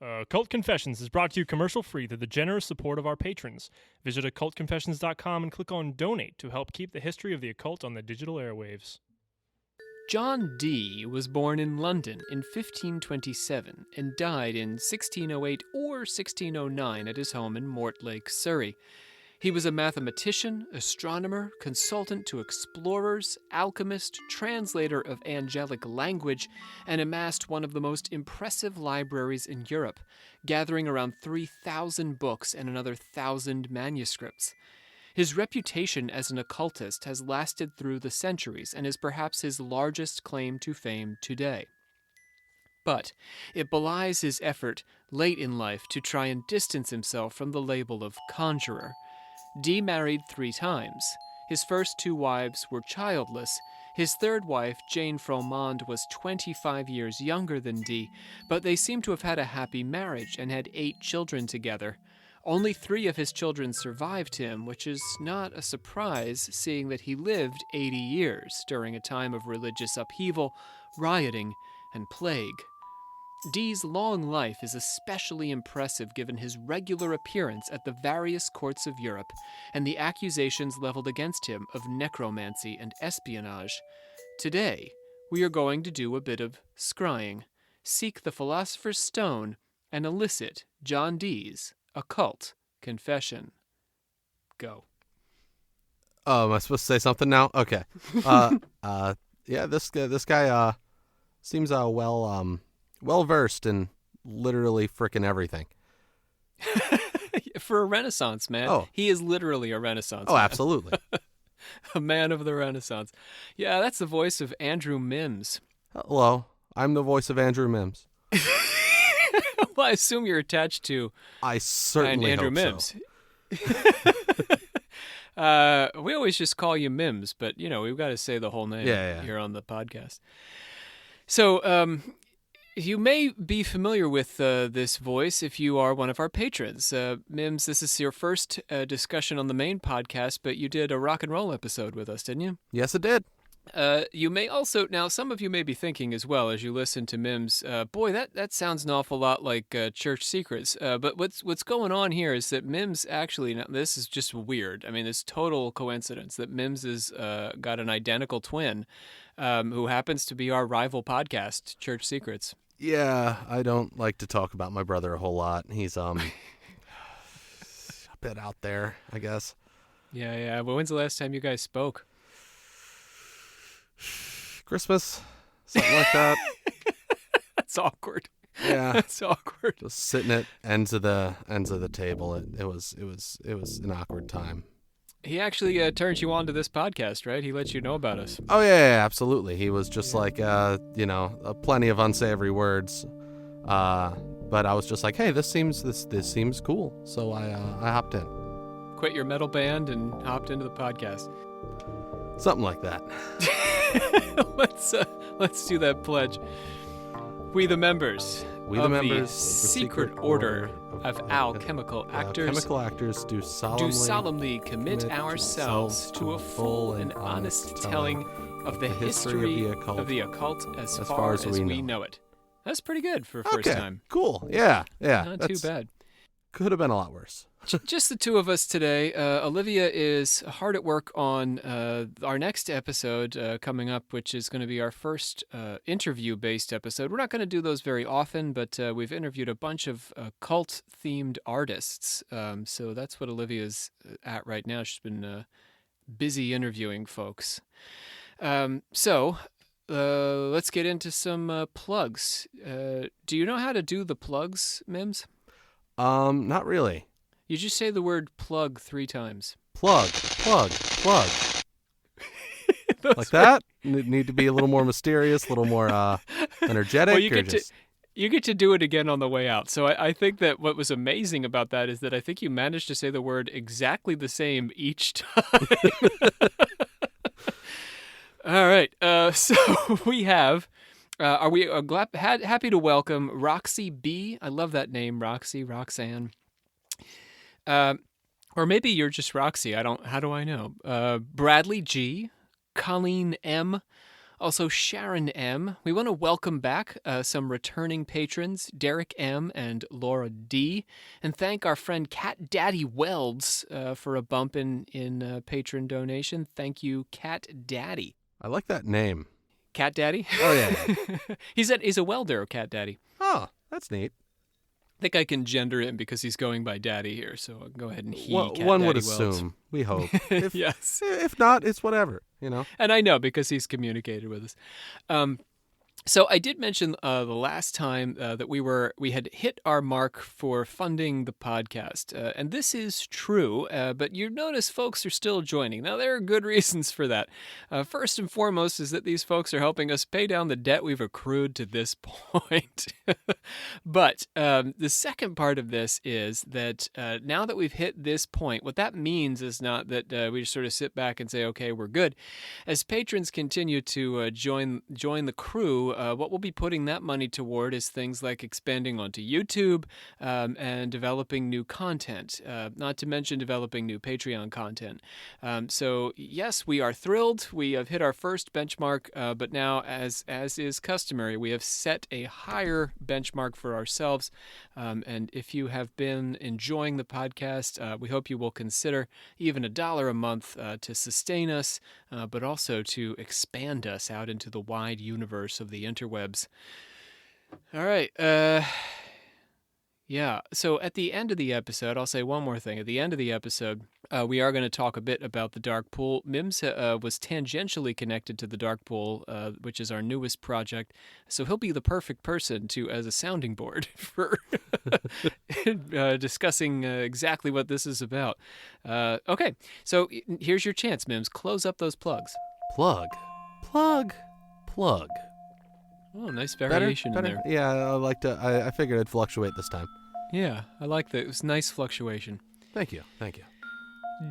Occult Confessions is brought to you commercial-free through the generous support of our patrons. Visit occultconfessions.com and click on Donate to help keep the history of the occult on the digital airwaves. John Dee was born in London in 1527 and died in 1608 or 1609 at his home in Mortlake, Surrey. He was a mathematician, astronomer, consultant to explorers, alchemist, translator of angelic language, and amassed one of the most impressive libraries in Europe, gathering around 3,000 books and another 1,000 manuscripts. His reputation as an occultist has lasted through the centuries and is perhaps his largest claim to fame today. But it belies his effort late in life to try and distance himself from the label of conjurer. Dee married 3 times. His first 2 wives were childless. His third wife, Jane Fromond, was 25 years younger than Dee, but they seem to have had a happy marriage and had 8 children together. Only 3 of his children survived him, which is not a surprise, seeing that he lived 80 years during a time of religious upheaval, rioting, and plague. Dee's long life is especially impressive given his regular appearance at the various courts of Europe and the accusations leveled against him of necromancy and espionage. Today, we are going to do a bit of skrying, seek the philosopher's stone, and elicit John Dee's occult confession. Go. Oh, am I supposed to say something now? Okay. Yeah, this guy seems well versed in literally frickin' everything. For a Renaissance man, Oh. He is literally a Renaissance Oh, man. absolutely. A man of the Renaissance. Yeah, that's the voice of Andrew Mims. Hello, I'm the voice of Andrew Mims. Well, I assume you're attached to I certainly Andrew hope Mims. So. We always just call you Mims, but, we've got to say the whole name here on the podcast. So, you may be familiar with this voice if you are one of our patrons. Mims, this is your first discussion on the main podcast, but you did a rock and roll episode with us, didn't you? Yes, it did. You may also, now some of you may be thinking as well as you listen to Mims, boy, that sounds an awful lot like Church Secrets. But what's going on here is that Mims actually, now this is just weird. I mean, it's total coincidence that Mims has got an identical twin who happens to be our rival podcast, Church Secrets. Yeah, I don't like to talk about my brother a whole lot. He's a bit out there, I guess. Yeah. Well, when's the last time you guys spoke? Christmas, something like that. That's awkward. Yeah, That's awkward. just sitting at ends of the table. It was an awkward time. He actually turned you on to this podcast, right? He let you know about us. Oh yeah, absolutely. He was just like plenty of unsavory words, but I was just like, hey, this seems cool. So I hopped in. Quit your metal band and hopped into the podcast. Something like that. Let's do that pledge. We the members of the secret order of alchemical actors chemical actors do solemnly commit ourselves to a full and honest telling of the history of the occult as far as we know it. That's pretty good for a first time. Cool. Yeah. Not too bad. Could have been a lot worse. Just the two of us today. Olivia is hard at work on our next episode coming up, which is going to be our first interview-based episode. We're not going to do those very often, but we've interviewed a bunch of cult-themed artists. So that's what Olivia's at right now. She's been busy interviewing folks. So let's get into some plugs. Do you know how to do the plugs, Mims? Not really. You just say the word plug 3 times. Plug. Like that? Need to be a little more mysterious, a little more energetic? Well, you get to do it again on the way out. So I think that what was amazing about that is that I think you managed to say the word exactly the same each time. All right. So we have... are we happy to welcome Roxy B? I love that name, Roxanne. Or maybe you're just Roxy. How do I know? Bradley G, Colleen M, Also, Sharon M. We want to welcome back some returning patrons, Derek M. and Laura D. And thank our friend Cat Daddy Welds for a bump in patron donation. Thank you, Cat Daddy. I like that name. Cat Daddy? Oh, yeah. He's a welder, Cat Daddy. Oh, that's neat. I think I can gender him because he's going by Daddy here, so I'll go ahead and he. One Cat would Daddy assume. Welds. We hope. If, Yes. If not, it's whatever, you know? And I know because he's communicated with us. So I did mention the last time that we had hit our mark for funding the podcast, and this is true. But you notice folks are still joining. Now there are good reasons for that. First and foremost is that these folks are helping us pay down the debt we've accrued to this point. But the second part of this is that now that we've hit this point, what that means is not that we just sort of sit back and say, "Okay, we're good." As patrons continue to join the crew. What we'll be putting that money toward is things like expanding onto YouTube and developing new content, not to mention developing new Patreon content. So yes, we are thrilled. We have hit our first benchmark, but now, as is customary, we have set a higher benchmark for ourselves. And if you have been enjoying the podcast, we hope you will consider even $1 a month to sustain us, but also to expand us out into the wide universe of the interwebs. All right. Yeah. So at the end of the episode, I'll say one more thing. At the end of the episode, we are going to talk a bit about the Dark Pool. Mims was tangentially connected to the Dark Pool, which is our newest project. So he'll be the perfect person as a sounding board for discussing exactly what this is about. Okay. So here's your chance, Mims. Close up those plugs. Plug. Oh, nice variation Better? in there. Yeah, I figured it'd fluctuate this time. Yeah, I like that. It was nice fluctuation. Thank you.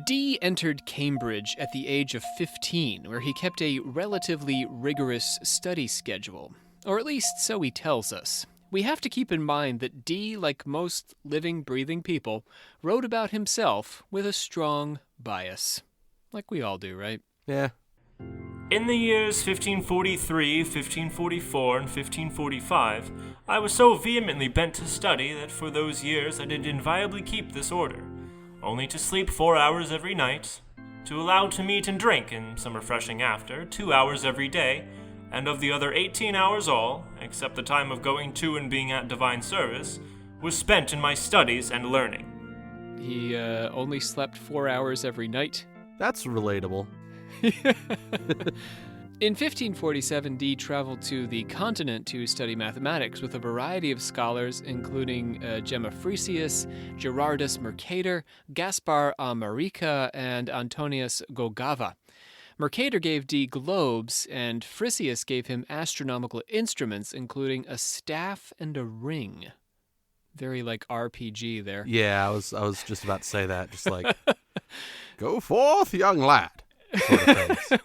Dee entered Cambridge at the age of 15, where he kept a relatively rigorous study schedule. Or at least so he tells us. We have to keep in mind that Dee, like most living, breathing people, wrote about himself with a strong bias. Like we all do, right? Yeah. In the years 1543, 1544, and 1545, I was so vehemently bent to study that for those years I did invariably keep this order, only to sleep 4 hours every night, to allow to meat and drink, and some refreshing after, 2 hours every day, and of the other 18 hours all, except the time of going to and being at divine service, was spent in my studies and learning. He only slept 4 hours every night. That's relatable. In 1547, Dee traveled to the continent to study mathematics with a variety of scholars, including Gemma Frisius, Gerardus Mercator, Gaspar Amarica, and Antonius Gogava. Mercator gave Dee globes, and Frisius gave him astronomical instruments, including a staff and a ring. Very like RPG there. Yeah, I was just about to say that. Just like, go forth, young lad. Sort of things.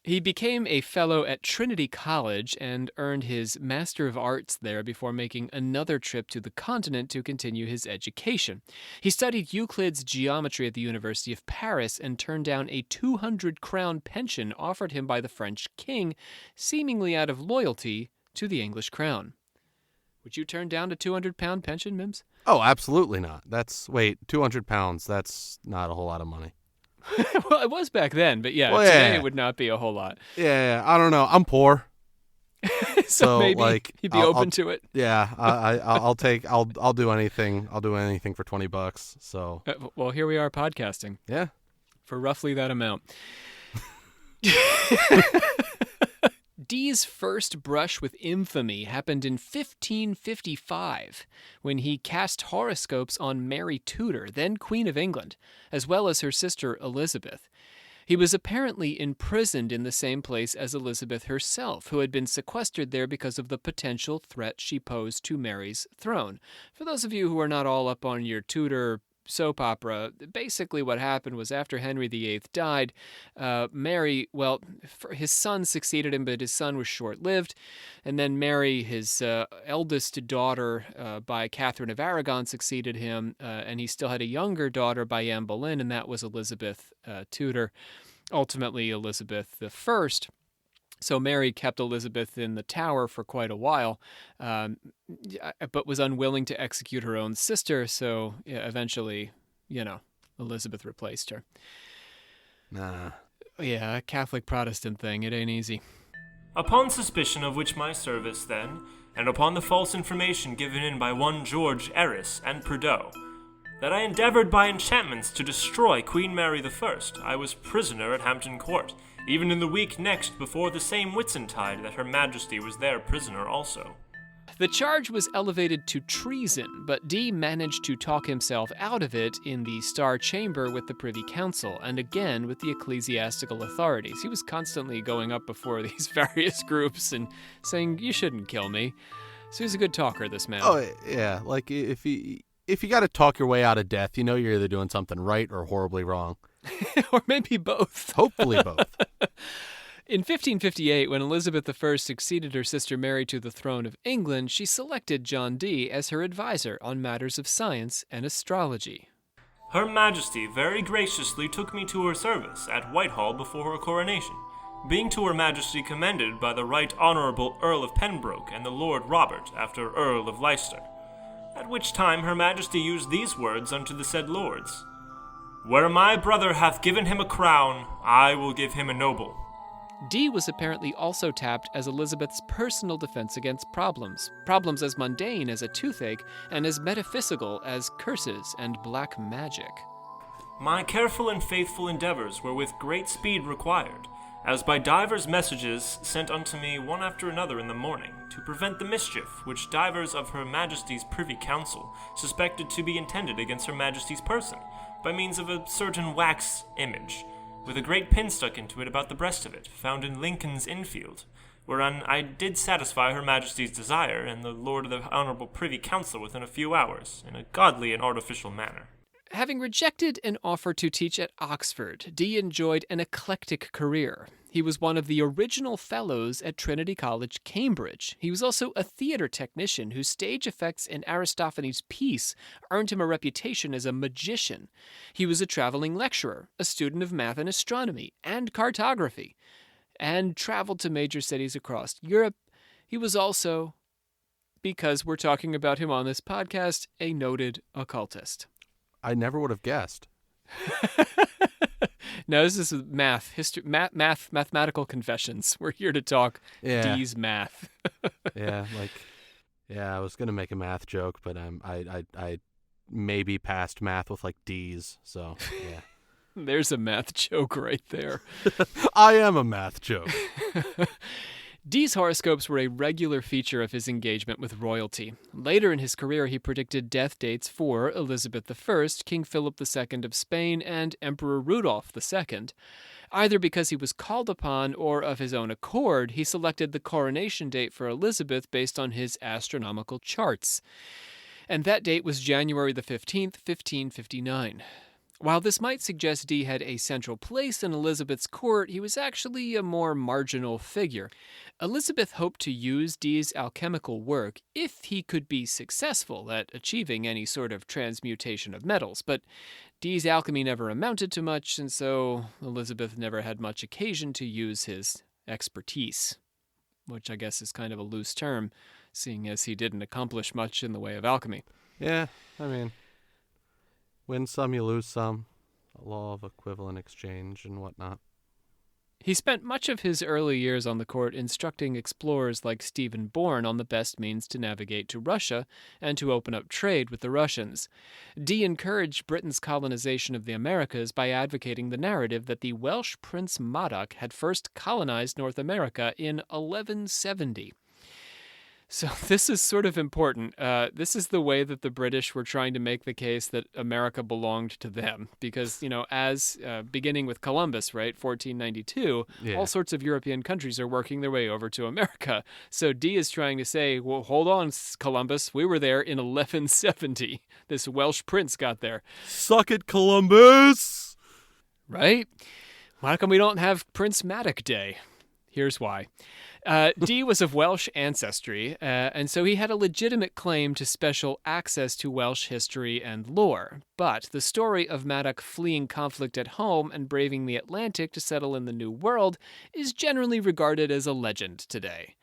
He became a fellow at Trinity College and earned his Master of Arts there before making another trip to the continent to continue his education. He studied Euclid's geometry at the University of Paris and turned down a 200-crown pension offered him by the French king, seemingly out of loyalty to the English crown. Would you turn down a 200-pound pension, Mims? Oh, absolutely not. 200 pounds, that's not a whole lot of money. Well, it was back then, but Well, today yeah. it would not be a whole lot. Yeah, I don't know. I'm poor. So maybe like, he'd be open to it. Yeah, I'll do anything. I'll do anything for $20. So Well, here we are podcasting yeah. for roughly that amount. Dee's first brush with infamy happened in 1555, when he cast horoscopes on Mary Tudor, then Queen of England, as well as her sister Elizabeth. He was apparently imprisoned in the same place as Elizabeth herself, who had been sequestered there because of the potential threat she posed to Mary's throne. For those of you who are not all up on your Tudor soap opera, basically what happened was after Henry VIII died, Mary, his son succeeded him, but his son was short-lived, and then Mary, his eldest daughter by Catherine of Aragon, succeeded him, and he still had a younger daughter by Anne Boleyn, and that was Elizabeth Tudor, ultimately Elizabeth I. So Mary kept Elizabeth in the Tower for quite a while, but was unwilling to execute her own sister, so eventually, Elizabeth replaced her. Nah. Yeah, a Catholic Protestant thing, it ain't easy. Upon suspicion of which my service then, and upon the false information given in by one George Eris and Prideaux, that I endeavored by enchantments to destroy Queen Mary I, I was prisoner at Hampton Court, even in the week next before the same Whitsuntide that Her Majesty was there prisoner also. The charge was elevated to treason, but Dee managed to talk himself out of it in the Star Chamber with the Privy Council, and again with the ecclesiastical authorities. He was constantly going up before these various groups and saying, "You shouldn't kill me." So he's a good talker, this man. Oh, yeah. Like, if you got to talk your way out of death, you're either doing something right or horribly wrong. Or maybe both. Hopefully both. In 1558, when Elizabeth I succeeded her sister Mary to the throne of England, she selected John Dee as her advisor on matters of science and astrology. Her Majesty very graciously took me to her service at Whitehall before her coronation, being to Her Majesty commended by the Right Honourable Earl of Pembroke and the Lord Robert after Earl of Leicester, at which time Her Majesty used these words unto the said lords, "Where my brother hath given him a crown, I will give him a noble." Dee was apparently also tapped as Elizabeth's personal defense against problems as mundane as a toothache and as metaphysical as curses and black magic. My careful and faithful endeavours were with great speed required, as by divers messages sent unto me one after another in the morning, to prevent the mischief which divers of Her Majesty's Privy Council suspected to be intended against Her Majesty's person, by means of a certain wax image, with a great pin stuck into it about the breast of it, found in Lincoln's Innfield, whereon I did satisfy Her Majesty's desire and the Lord of the Honourable Privy Council within a few hours, in a godly and artificial manner. Having rejected an offer to teach at Oxford, Dee enjoyed an eclectic career. He was one of the original fellows at Trinity College, Cambridge. He was also a theater technician whose stage effects in Aristophanes' piece earned him a reputation as a magician. He was a traveling lecturer, a student of math and astronomy and cartography, and traveled to major cities across Europe. He was also, because we're talking about him on this podcast, a noted occultist. I never would have guessed. No, this is mathematical confessions. We're here to talk Dee's math. I was gonna make a math joke, but I maybe passed math with like D's. So yeah, there's a math joke right there. I am a math joke. Dee's horoscopes were a regular feature of his engagement with royalty. Later in his career, he predicted death dates for Elizabeth I, King Philip II of Spain, and Emperor Rudolph II. Either because he was called upon or of his own accord, he selected the coronation date for Elizabeth based on his astronomical charts. And that date was January the 15th, 1559. While this might suggest Dee had a central place in Elizabeth's court, he was actually a more marginal figure. Elizabeth hoped to use Dee's alchemical work if he could be successful at achieving any sort of transmutation of metals, but Dee's alchemy never amounted to much, and so Elizabeth never had much occasion to use his expertise, which I guess is kind of a loose term, seeing as he didn't accomplish much in the way of alchemy. Yeah, I mean, win some, you lose some. A law of equivalent exchange and whatnot. He spent much of his early years on the court instructing explorers like Stephen Bourne on the best means to navigate to Russia and to open up trade with the Russians. Dee encouraged Britain's colonization of the Americas by advocating the narrative that the Welsh Prince Madoc had first colonized North America in 1170. So this is sort of important. This is the way that the British were trying to make the case that America belonged to them. Because, as beginning with Columbus, right, 1492, all sorts of European countries are working their way over to America. So Dee is trying to say, well, hold on, Columbus, we were there in 1170. This Welsh prince got there. Suck it, Columbus! Right? How come we don't have Prince Madoc Day? Here's why. Dee was of Welsh ancestry, and so he had a legitimate claim to special access to Welsh history and lore. But the story of Maddock fleeing conflict at home and braving the Atlantic to settle in the New World is generally regarded as a legend today.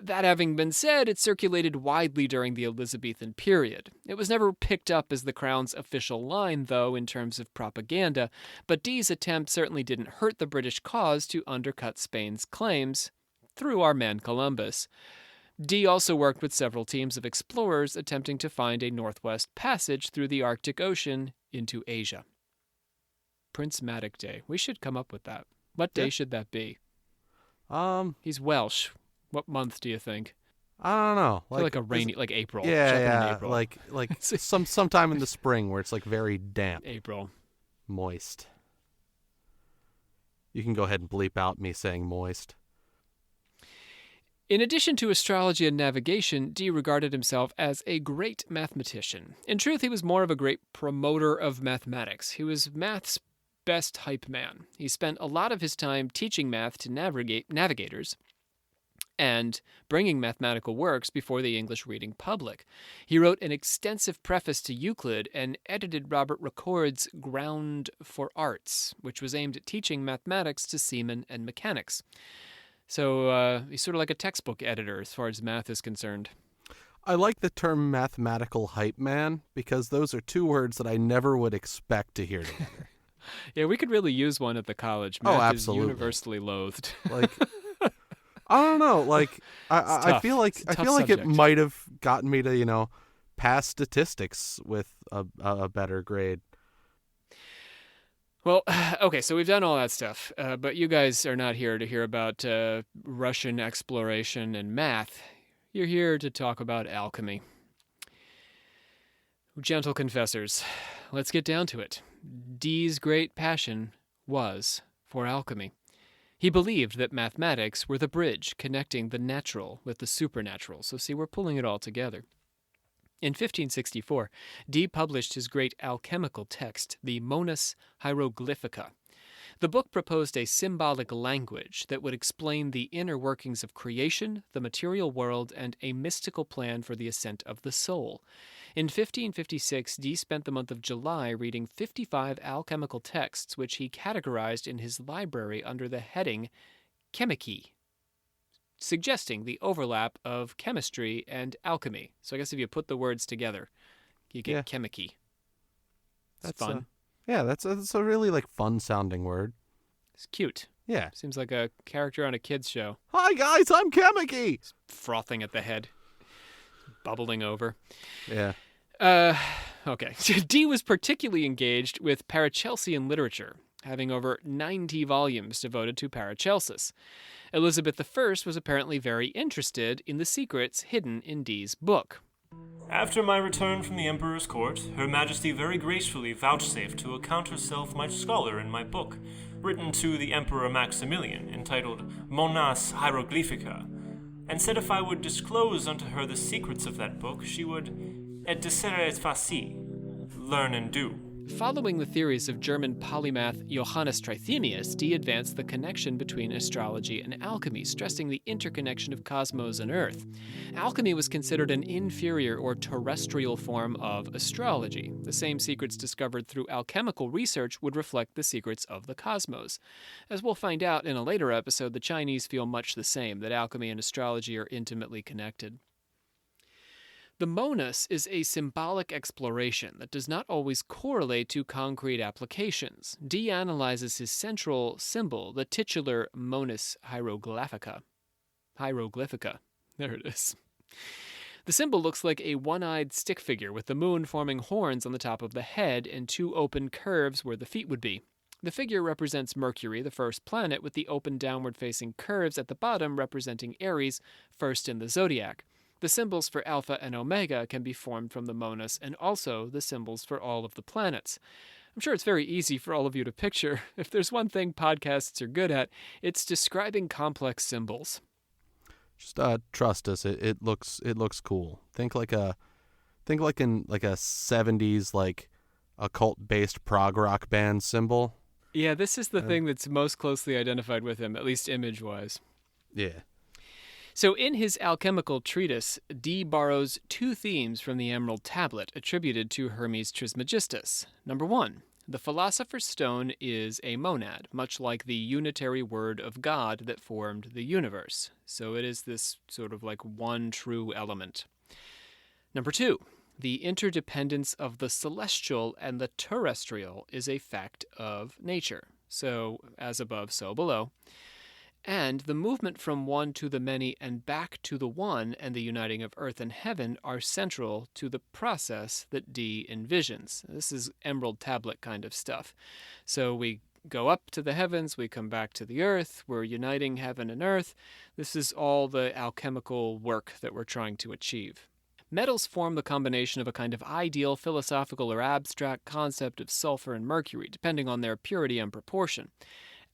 That having been said, it circulated widely during the Elizabethan period. It was never picked up as the Crown's official line, though, in terms of propaganda, but Dee's attempt certainly didn't hurt the British cause to undercut Spain's claims through our man Columbus. Dee also worked with several teams of explorers attempting to find a northwest passage through the Arctic Ocean into Asia. Prince Maddock Day. We should come up with that. What day should that be? He's Welsh. What month do you think? I don't know. I feel like a rainy, like April. Yeah, April. like sometime in the spring where it's like very damp, April, moist. You can go ahead and bleep out me saying moist. In addition to astrology and navigation, Dee regarded himself as a great mathematician. In truth, he was more of a great promoter of mathematics. He was math's best hype man. He spent a lot of his time teaching math to navigators and bringing mathematical works before the English reading public. He wrote an extensive preface to Euclid and edited Robert Record's Ground for Arts, which was aimed at teaching mathematics to seamen and mechanics. So he's sort of like a textbook editor as far as math is concerned. I like the term mathematical hype man because those are two words that I never would expect to hear together. Yeah, we could really use one at the college. Math absolutely. is universally loathed. Like, I don't know. Like, I feel like it might have gotten me to pass statistics with a better grade. Well, okay, so we've done all that stuff, but you guys are not here to hear about Russian exploration and math. You're here to talk about alchemy. Gentle confessors, let's get down to it. Dee's great passion was for alchemy. He believed that mathematics were the bridge connecting the natural with the supernatural. So see, we're pulling it all together. In 1564, Dee published his great alchemical text, the Monus Hieroglyphica. The book proposed a symbolic language that would explain the inner workings of creation, the material world, and a mystical plan for the ascent of the soul. In 1556, Dee spent the month of July reading 55 alchemical texts, which he categorized in his library under the heading Chemici, suggesting the overlap of chemistry and alchemy. So I guess if you put the words together, you get Chemici. That's fun. That's a really fun sounding word. It's cute. Yeah. Seems like a character on a kid's show. Hi guys, I'm Chemici. Frothing at the head. Bubbling over. Yeah. Okay. Dee was particularly engaged with Paracelsian literature, having over 90 volumes devoted to Paracelsus. Elizabeth I was apparently very interested in the secrets hidden in Dee's book. After my return from the Emperor's court, Her Majesty very gracefully vouchsafed to account herself my scholar in my book, written to the Emperor Maximilian, entitled Monus Hieroglyphica, and said if I would disclose unto her the secrets of that book, she would et dicere et faci, learn and do. Following the theories of German polymath Johannes Trithemius, Dee advanced the connection between astrology and alchemy, stressing the interconnection of cosmos and Earth. Alchemy was considered an inferior or terrestrial form of astrology. The same secrets discovered through alchemical research would reflect the secrets of the cosmos. As we'll find out in a later episode, the Chinese feel much the same, that alchemy and astrology are intimately connected. The monus is a symbolic exploration that does not always correlate to concrete applications. Dee analyzes his central symbol, the titular Monus Hieroglyphica. There it is. The symbol looks like a one-eyed stick figure with the moon forming horns on the top of the head and two open curves where the feet would be. The figure represents Mercury, the first planet, with the open downward-facing curves at the bottom representing Aries, first in the zodiac. The symbols for Alpha and Omega can be formed from the monus and also the symbols for all of the planets. I'm sure it's very easy for all of you to picture. If there's one thing podcasts are good at, it's describing complex symbols. Just trust us. It looks cool. Think in a 70s occult based prog rock band symbol. Yeah, this is the thing that's most closely identified with him, at least image wise. Yeah. So in his alchemical treatise, Dee borrows two themes from the Emerald Tablet attributed to Hermes Trismegistus. Number one, the philosopher's stone is a monad, much like the unitary word of God that formed the universe. So it is this sort of like one true element. Number two, the interdependence of the celestial and the terrestrial is a fact of nature. So as above, so below. And the movement from one to the many and back to the one and the uniting of earth and heaven are central to the process that Dee envisions. This is Emerald Tablet kind of stuff. So we go up to the heavens, we come back to the earth, we're uniting heaven and earth. This is all the alchemical work that we're trying to achieve. Metals form the combination of a kind of ideal philosophical or abstract concept of sulfur and mercury, depending on their purity and proportion.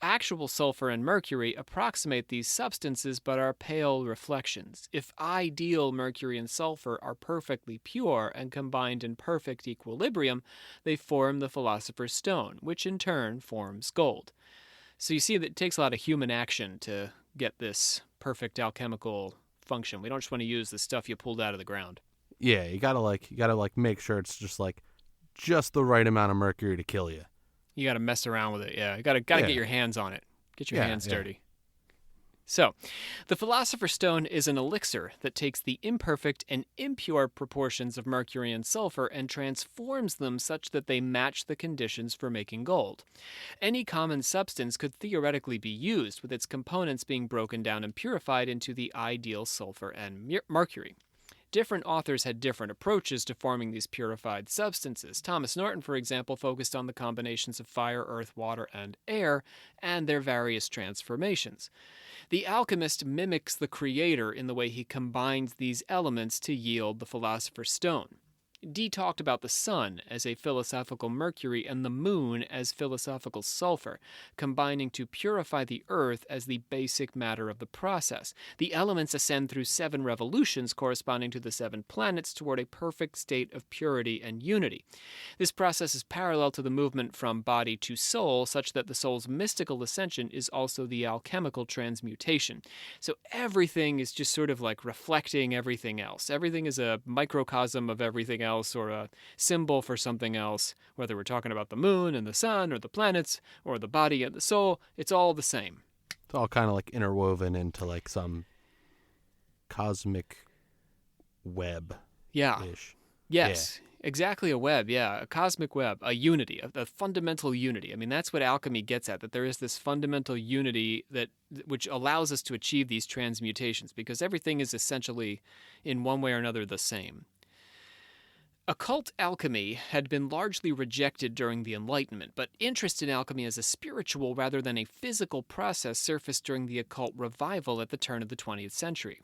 Actual sulfur and mercury approximate these substances but are pale reflections. If ideal mercury and sulfur are perfectly pure and combined in perfect equilibrium, they form the philosopher's stone, which in turn forms gold. So you see that it takes a lot of human action to get this perfect alchemical function. We don't just want to use the stuff you pulled out of the ground. Yeah, you gotta make sure it's just the right amount of mercury to kill you. You got to mess around with it, yeah. You got to get your hands on it. Get your hands dirty. So, the philosopher's stone is an elixir that takes the imperfect and impure proportions of mercury and sulfur and transforms them such that they match the conditions for making gold. Any common substance could theoretically be used, with its components being broken down and purified into the ideal sulfur and mercury. Different authors had different approaches to forming these purified substances. Thomas Norton, for example, focused on the combinations of fire, earth, water, and air, and their various transformations. The alchemist mimics the creator in the way he combines these elements to yield the philosopher's stone. Dee talked about the sun as a philosophical mercury and the moon as philosophical sulfur, combining to purify the earth as the basic matter of the process. The elements ascend through 7 revolutions corresponding to the 7 planets toward a perfect state of purity and unity. This process is parallel to the movement from body to soul, such that the soul's mystical ascension is also the alchemical transmutation. So everything is just sort of like reflecting everything else. Everything is a microcosm of everything else, or a symbol for something else, whether we're talking about the moon and the sun or the planets or the body and the soul. It's all the same. It's all kind of like interwoven into like some cosmic web. Yeah. Yes. Yeah. Exactly, a web, yeah, a cosmic web, a unity, a fundamental unity. I mean, that's what alchemy gets at, that there is this fundamental unity which allows us to achieve these transmutations, because everything is essentially, in one way or another, the same. Occult alchemy had been largely rejected during the Enlightenment, but interest in alchemy as a spiritual rather than a physical process surfaced during the occult revival at the turn of the 20th century.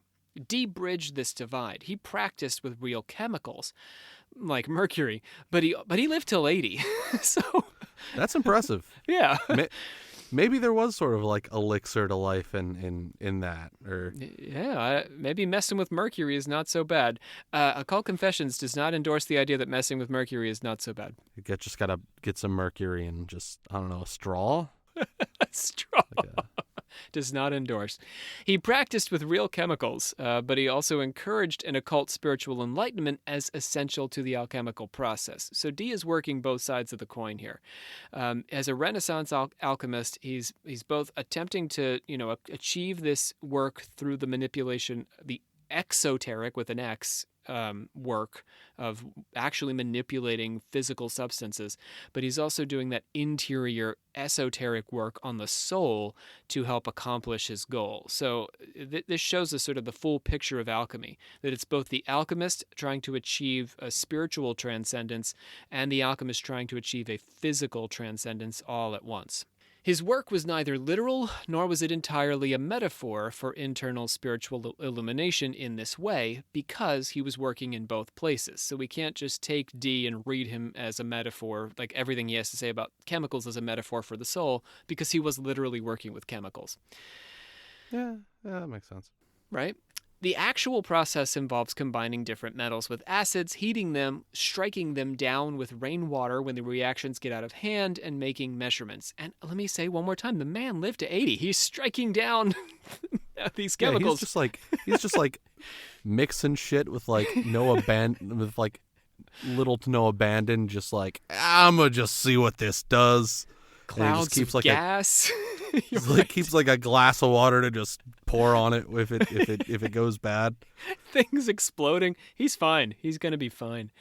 Dee bridged this divide. He practiced with real chemicals, like mercury, but he lived till 80. So that's impressive. Yeah. Maybe there was sort of like elixir to life in that, or maybe messing with mercury is not so bad. Occult Confessions does not endorse the idea that messing with mercury is not so bad. You just gotta get some mercury and just, I don't know, a straw. A straw. Does not endorse. He practiced with real chemicals, but he also encouraged an occult spiritual enlightenment as essential to the alchemical process. So Dee is working both sides of the coin here. As a Renaissance alchemist, he's both attempting to, achieve this work through the manipulation, the exoteric with an X, work of actually manipulating physical substances, but he's also doing that interior esoteric work on the soul to help accomplish his goal. So this shows us sort of the full picture of alchemy, that it's both the alchemist trying to achieve a spiritual transcendence and the alchemist trying to achieve a physical transcendence all at once. His work was neither literal, nor was it entirely a metaphor for internal spiritual illumination in this way, because he was working in both places. So we can't just take Dee and read him as a metaphor, like everything he has to say about chemicals as a metaphor for the soul, because he was literally working with chemicals. Yeah, that makes sense. Right? The actual process involves combining different metals with acids, heating them, striking them down with rainwater when the reactions get out of hand, and making measurements. And let me say one more time, the man lived to 80. He's striking down These Yeah, chemicals. he's just like mixing shit with like little to no abandon. Just like I'm gonna just see what this does. And he just Clouds keeps of like gas. keeps like a glass of water to just pour on it if it goes bad. Things exploding. He's fine. He's going to be fine.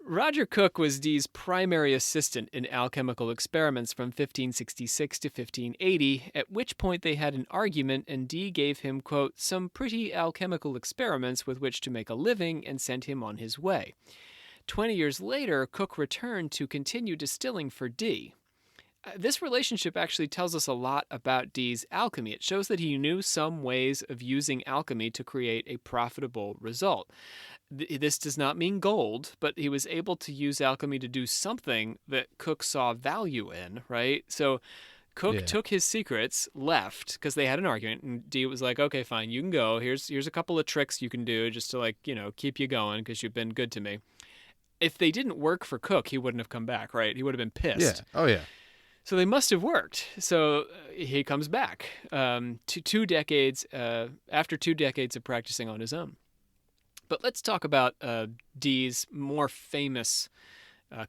Roger Cook was Dee's primary assistant in alchemical experiments from 1566 to 1580, at which point they had an argument and Dee gave him, quote, some pretty alchemical experiments with which to make a living and sent him on his way. 20 years later, Cook returned to continue distilling for Dee. This relationship actually tells us a lot about Dee's alchemy. It shows that he knew some ways of using alchemy to create a profitable result. This does not mean gold, but he was able to use alchemy to do something that Cook saw value in, right? So Cook took his secrets, left, because they had an argument, and Dee was like, okay, fine, you can go. Here's a couple of tricks you can do just to, like, keep you going because you've been good to me. If they didn't work for Cook, he wouldn't have come back, right? He would have been pissed. Yeah. Oh, yeah. So they must have worked. So he comes back to 2 decades, after 2 decades of practicing on his own. But let's talk about Dee's more famous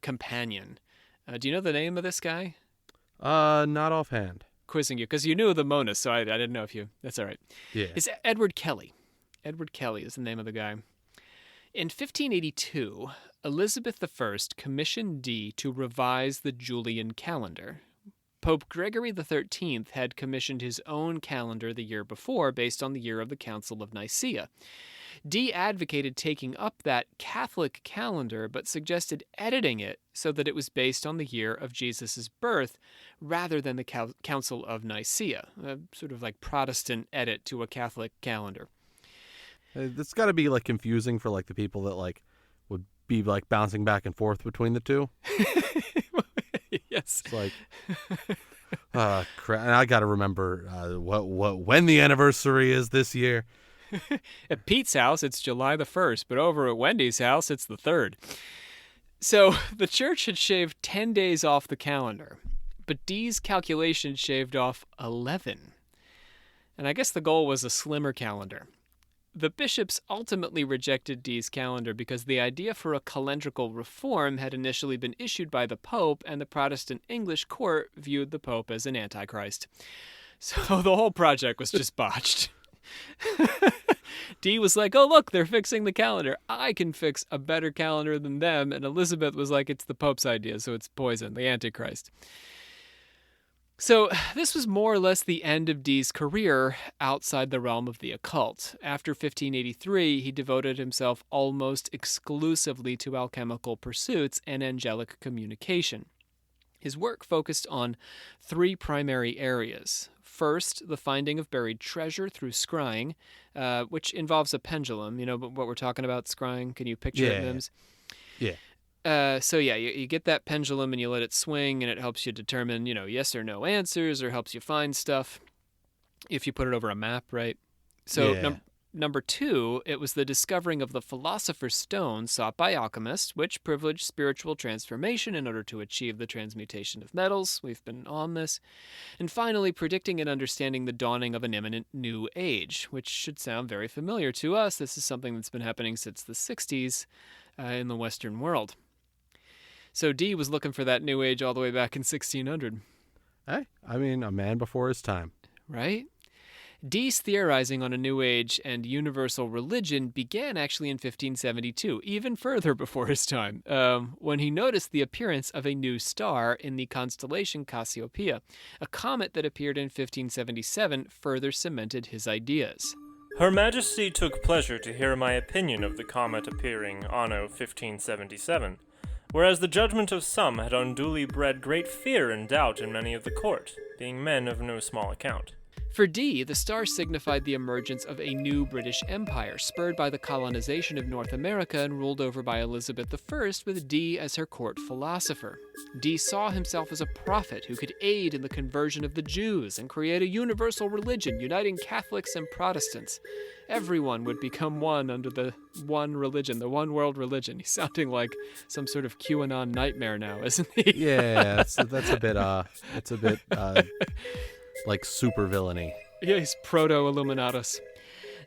companion. Do you know the name of this guy? Not offhand. Quizzing you, because you knew the Mona, so I didn't know if you... That's all right. Yeah. It's Edward Kelly. Edward Kelly is the name of the guy. In 1582, Elizabeth I commissioned Dee to revise the Julian calendar. Pope Gregory XIII had commissioned his own calendar the year before based on the year of the Council of Nicaea. Dee advocated taking up that Catholic calendar but suggested editing it so that it was based on the year of Jesus' birth rather than the Council of Nicaea, a sort of like Protestant edit to a Catholic calendar. It's got to be like confusing for like the people that like would be like bouncing back and forth between the two. Yes. It's like, crap. And I got to remember when the anniversary is this year. At Pete's house, it's July the 1st, but over at Wendy's house, it's the 3rd. So the church had shaved 10 days off the calendar, but Dee's calculation shaved off 11. And I guess the goal was a slimmer calendar. The bishops ultimately rejected Dee's calendar because the idea for a calendrical reform had initially been issued by the Pope, and the Protestant English court viewed the Pope as an antichrist. So the whole project was just botched. Dee was like, oh, look, they're fixing the calendar. I can fix a better calendar than them. And Elizabeth was like, it's the Pope's idea, so it's poison, the Antichrist. So this was more or less the end of Dee's career outside the realm of the occult. After 1583, he devoted himself almost exclusively to alchemical pursuits and angelic communication. His work focused on 3 primary areas. First, the finding of buried treasure through skrying, which involves a pendulum. You know what we're talking about, skrying? Can you picture it, Mims? Yeah. You get that pendulum and you let it swing, and it helps you determine, yes or no answers, or helps you find stuff if you put it over a map, right? So number 2, it was the discovering of the philosopher's stone sought by alchemists, which privileged spiritual transformation in order to achieve the transmutation of metals. We've been on this. And finally, predicting and understanding the dawning of an imminent new age, which should sound very familiar to us. This is something that's been happening since the 60s in the Western world. So Dee was looking for that new age all the way back in 1600. Hey, I mean, a man before his time. Right? Dee's theorizing on a new age and universal religion began actually in 1572, even further before his time, when he noticed the appearance of a new star in the constellation Cassiopeia. A comet that appeared in 1577 further cemented his ideas. Her Majesty took pleasure to hear my opinion of the comet appearing anno 1577. Whereas the judgment of some had unduly bred great fear and doubt in many of the court, being men of no small account. For Dee, the star signified the emergence of a new British Empire, spurred by the colonization of North America and ruled over by Elizabeth I, with Dee as her court philosopher. Dee saw himself as a prophet who could aid in the conversion of the Jews and create a universal religion, uniting Catholics and Protestants. Everyone would become one under the one religion, the one world religion. He's sounding like some sort of QAnon nightmare now, isn't he? Yeah, that's a bit, like super villainy. Yeah, he's proto-Illuminatus.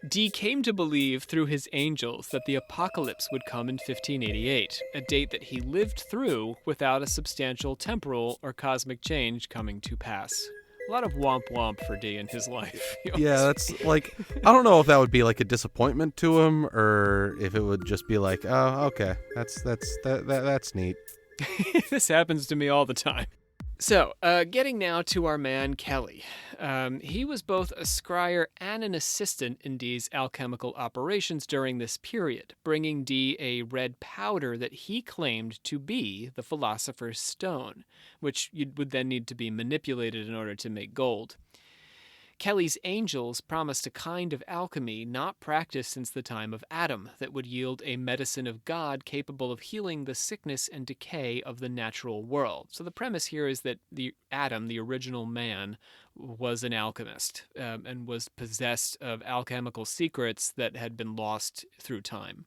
Dee came to believe through his angels that the apocalypse would come in 1588, a date that he lived through without a substantial temporal or cosmic change coming to pass. A lot of womp-womp for Dee in his life. Yeah, that's like, I don't know if that would be like a disappointment to him, or if it would just be like, oh, okay, that's neat. This happens to me all the time. So, getting now to our man Kelly. He was both a scryer and an assistant in Dee's alchemical operations during this period, bringing Dee a red powder that he claimed to be the philosopher's stone, which would then need to be manipulated in order to make gold. Kelly's angels promised a kind of alchemy not practiced since the time of Adam that would yield a medicine of God capable of healing the sickness and decay of the natural world. So the premise here is that Adam, the original man, was an alchemist and was possessed of alchemical secrets that had been lost through time.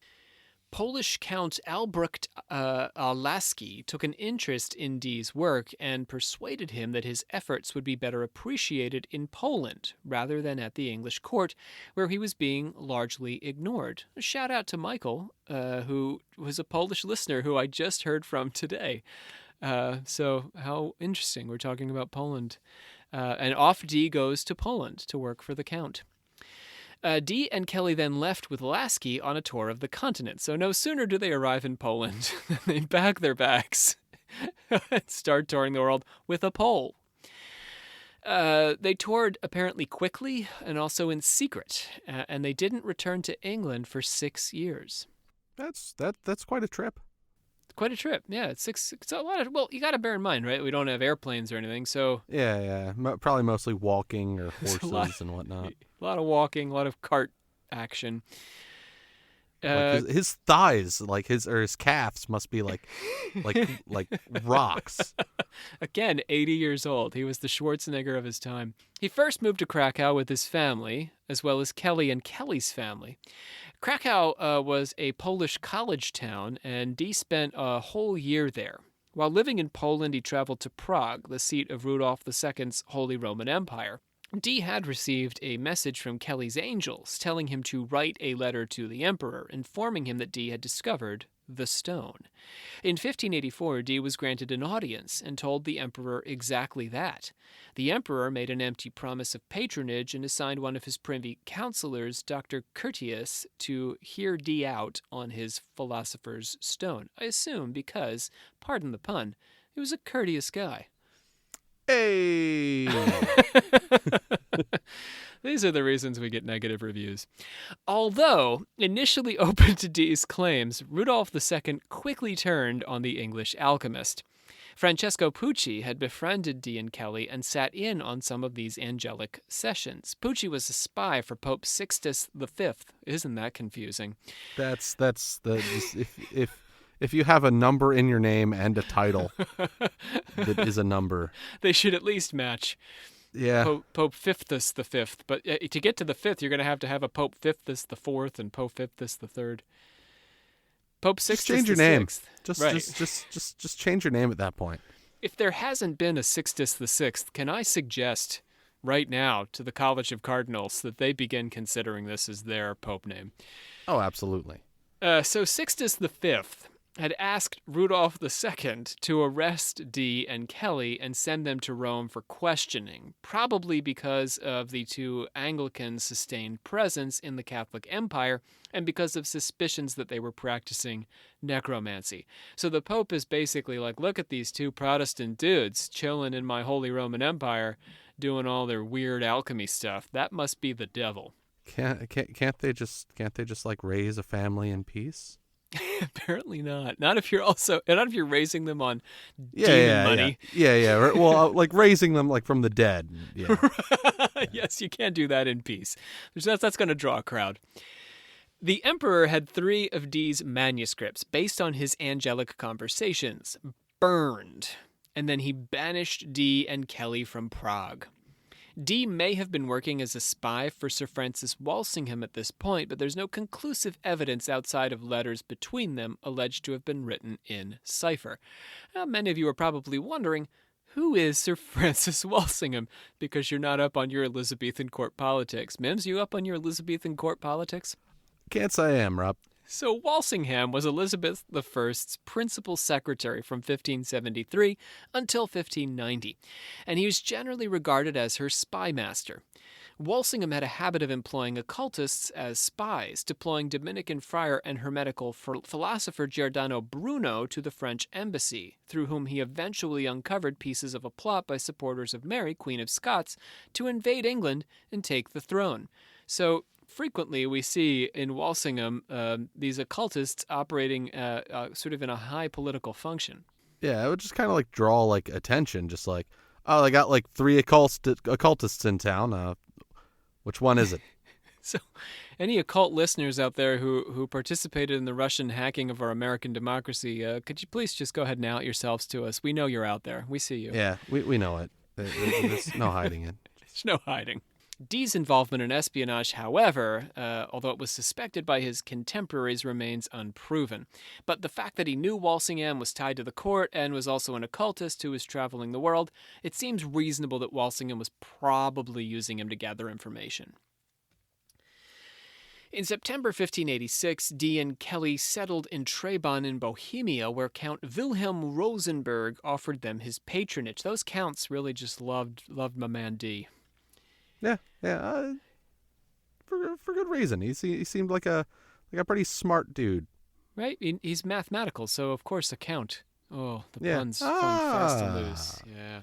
Polish Count Albrecht Lasky took an interest in Dee's work and persuaded him that his efforts would be better appreciated in Poland rather than at the English court, where he was being largely ignored. A shout out to Michael, who was a Polish listener who I just heard from today. So how interesting. We're talking about Poland. And off Dee goes to Poland to work for the Count. Dee and Kelly then left with Lasky on a tour of the continent. So no sooner do they arrive in Poland than they pack their bags and start touring the world with a Pole. They toured apparently quickly and also in secret, and they didn't return to England for 6 years. That's quite a trip. Quite a trip, yeah. It's a lot of. Well, you got to bear in mind, right? We don't have airplanes or anything, so Yeah. Probably mostly walking or horses and whatnot. A lot of walking, a lot of cart action. Like his thighs, like his calves, must be like rocks. Again, 80 years old. He was the Schwarzenegger of his time. He first moved to Krakow with his family, as well as Kelly and Kelly's family. Krakow was a Polish college town, and Dee spent a whole year there. While living in Poland, he traveled to Prague, the seat of Rudolf II's Holy Roman Empire. Dee had received a message from Kelly's angels telling him to write a letter to the emperor, informing him that Dee had discovered the stone. In 1584, Dee was granted an audience and told the emperor exactly that. The emperor made an empty promise of patronage and assigned one of his privy counselors, Dr. Curtius, to hear Dee out on his philosopher's stone. I assume because, pardon the pun, he was a courteous guy. Hey! These are the reasons we get negative reviews. Although initially open to Dee's claims, Rudolf II quickly turned on the English alchemist. Francesco Pucci had befriended Dee and Kelly and sat in on some of these angelic sessions. Pucci was a spy for Pope Sixtus V. Isn't that confusing? That's if you have a number in your name and a title that is a number, they should at least match. Yeah. Pope Fifthus V. But to get to the fifth, you're going to have a Pope Fifthus IV and Pope Fifthus III. Pope Sixtus just change your the name. Sixth. Just change your name at that point. If there hasn't been a Sixtus VI, can I suggest right now to the College of Cardinals that they begin considering this as their pope name? Oh, absolutely. So Sixtus V had asked Rudolf II to arrest Dee and Kelly and send them to Rome for questioning, probably because of the two Anglicans' sustained presence in the Catholic Empire and because of suspicions that they were practicing necromancy. So the Pope is basically like, look at these two Protestant dudes chilling in my Holy Roman Empire doing all their weird alchemy stuff. That must be the devil. Can't they just like raise a family in peace? Apparently not. Not if you're raising them on demon money. Yeah. Well, like raising them like from the dead. Yeah. Yes, you can't do that in peace. That's going to draw a crowd. The emperor had 3 of Dee's manuscripts based on his angelic conversations burned, and then he banished Dee and Kelly from Prague. Dee may have been working as a spy for Sir Francis Walsingham at this point, but there's no conclusive evidence outside of letters between them alleged to have been written in cipher. Now, many of you are probably wondering, Who is Sir Francis Walsingham? Because you're not up on your Elizabethan court politics. Mims, you up on your Elizabethan court politics? Can't say I am, Rob. So Walsingham was Elizabeth I's principal secretary from 1573 until 1590, and he was generally regarded as her spy master. Walsingham had a habit of employing occultists as spies, deploying Dominican friar and hermetical philosopher Giordano Bruno to the French embassy, through whom he eventually uncovered pieces of a plot by supporters of Mary, Queen of Scots, to invade England and take the throne. So frequently we see in Walsingham these occultists operating sort of in a high political function. Yeah, it would just kind of like draw like attention, just like, oh, they got like 3 occultists in town. Which one is it? So, any occult listeners out there who participated in the Russian hacking of our American democracy, could you please just go ahead and out yourselves to us? We know you're out there. We see you. Yeah, we know it. There's no hiding it. There's no hiding. Dee's involvement in espionage, however, although it was suspected by his contemporaries, remains unproven. But the fact that he knew Walsingham was tied to the court and was also an occultist who was traveling the world, it seems reasonable that Walsingham was probably using him to gather information. In September 1586, Dee and Kelly settled in Trebon in Bohemia, where Count Wilhelm Rosenberg offered them his patronage. Those counts really just loved my man Dee. Yeah. For good reason. He seemed like a pretty smart dude. Right? He's mathematical, so of course a count. Oh, the puns falling fast and loose. Yeah.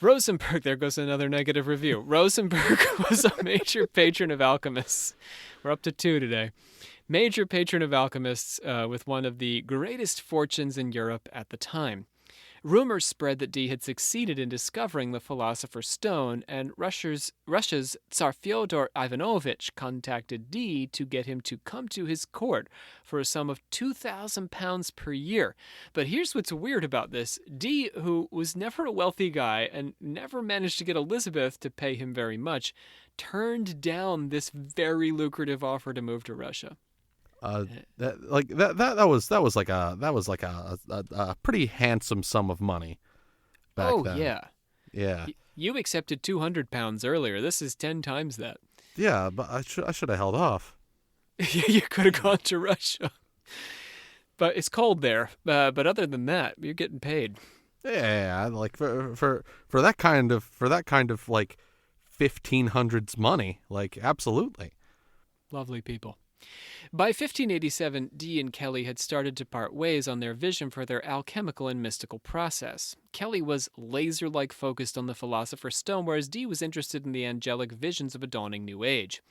Rosenberg, there goes another negative review. Rosenberg was a major patron of alchemists. We're up to 2 today. Major patron of alchemists with one of the greatest fortunes in Europe at the time. Rumors spread that Dee had succeeded in discovering the Philosopher's Stone, and Russia's Tsar Fyodor Ivanovich contacted Dee to get him to come to his court for a sum of £2,000 per year. But here's what's weird about this. Dee, who was never a wealthy guy and never managed to get Elizabeth to pay him very much, turned down this very lucrative offer to move to Russia. That was like a pretty handsome sum of money back then. Yeah. Yeah. You accepted £200 earlier. This is 10 times that. Yeah, but I should have held off. You could have gone to Russia. But it's cold there. But other than that, you're getting paid. Yeah, like for that kind of like 1500s money, like absolutely. Lovely people. By 1587, Dee and Kelly had started to part ways on their vision for their alchemical and mystical process. Kelly was laser-like focused on the Philosopher's Stone, whereas Dee was interested in the angelic visions of a dawning new age.